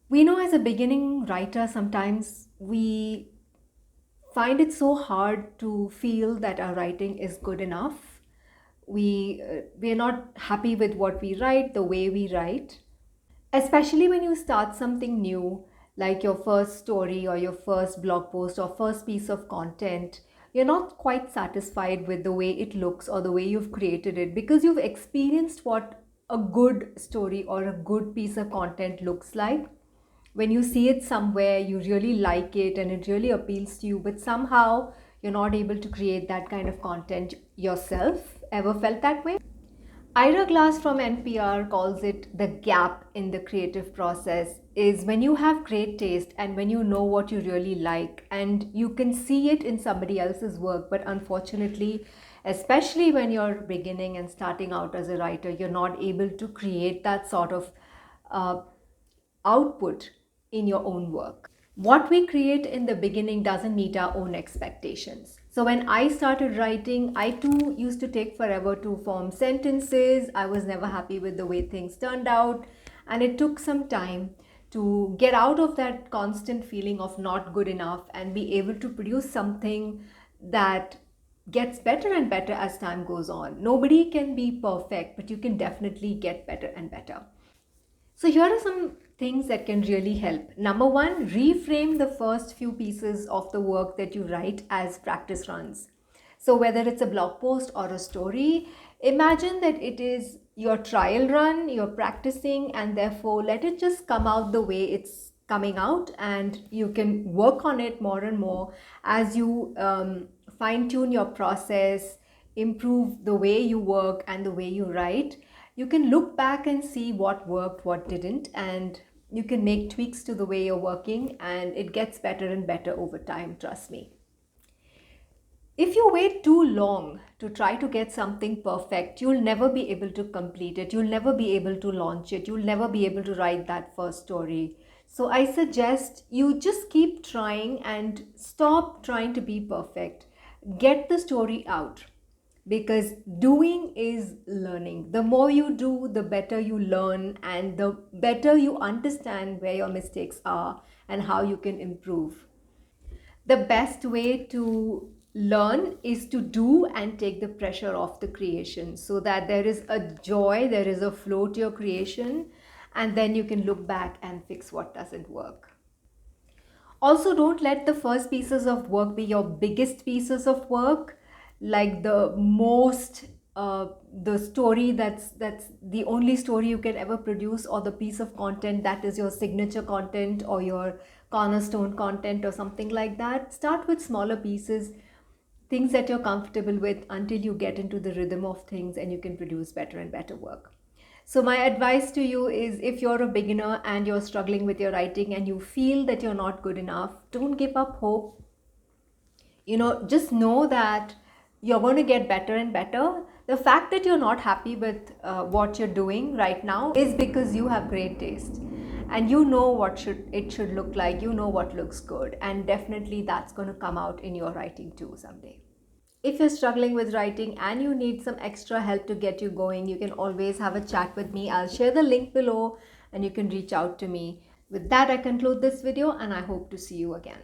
We know as a beginning writer, sometimes we find it so hard to feel that our writing is good enough. We are not happy with what we write, the way we write, especially when you start something new, like your first story or your first blog post or first piece of content. You're not quite satisfied with the way it looks or the way you've created it, because you've experienced what a good story or a good piece of content looks like. When you see it somewhere, you really like it and it really appeals to you, but somehow you're not able to create that kind of content yourself. Ever felt that way? Ira Glass from NPR calls it the gap in the creative process, is when you have great taste and when you know what you really like and you can see it in somebody else's work, but unfortunately, especially when you're beginning and starting out as a writer, you're not able to create that sort of uh, output in your own work. What we create in the beginning doesn't meet our own expectations. So when I started writing, I too used to take forever to form sentences. I was never happy with the way things turned out, and it took some time to get out of that constant feeling of not good enough and be able to produce something that gets better and better as time goes on. Nobody can be perfect, but you can definitely get better and better. So here are some things that can really help. Number one, reframe the first few pieces of the work that you write as practice runs. So whether it's a blog post or a story, imagine that it is your trial run, you're practicing, and therefore let it just come out the way it's coming out, and you can work on it more and more as you fine tune your process, improve the way you work and the way you write. You can look back and see what worked, what didn't, and you can make tweaks to the way you're working, and it gets better and better over time, trust me. If you wait too long to try to get something perfect, you'll never be able to complete it. You'll never be able to launch it. You'll never be able to write that first story. So I suggest you just keep trying and stop trying to be perfect. Get the story out, because doing is learning. The more you do, the better you learn, and the better you understand where your mistakes are and how you can improve. The best way to learn is to do and take the pressure off the creation, so that there is a joy, there is a flow to your creation, and then you can look back and fix what doesn't work. Also, don't let the first pieces of work be your biggest pieces of work, like the story that's the only story you can ever produce, or the piece of content that is your signature content or your cornerstone content or something like that. Start with smaller pieces, things that you're comfortable with, until you get into the rhythm of things and you can produce better and better work. So my advice to you is, if you're a beginner and you're struggling with your writing and you feel that you're not good enough, don't give up hope. Just know that you're going to get better and better. The fact that you're not happy with what you're doing right now is because you have great taste, and you know what should look like, you know what looks good, and definitely that's going to come out in your writing too someday. If you're struggling with writing and you need some extra help to get you going, you can always have a chat with me. I'll share the link below and you can reach out to me. With that, I conclude this video and I hope to see you again.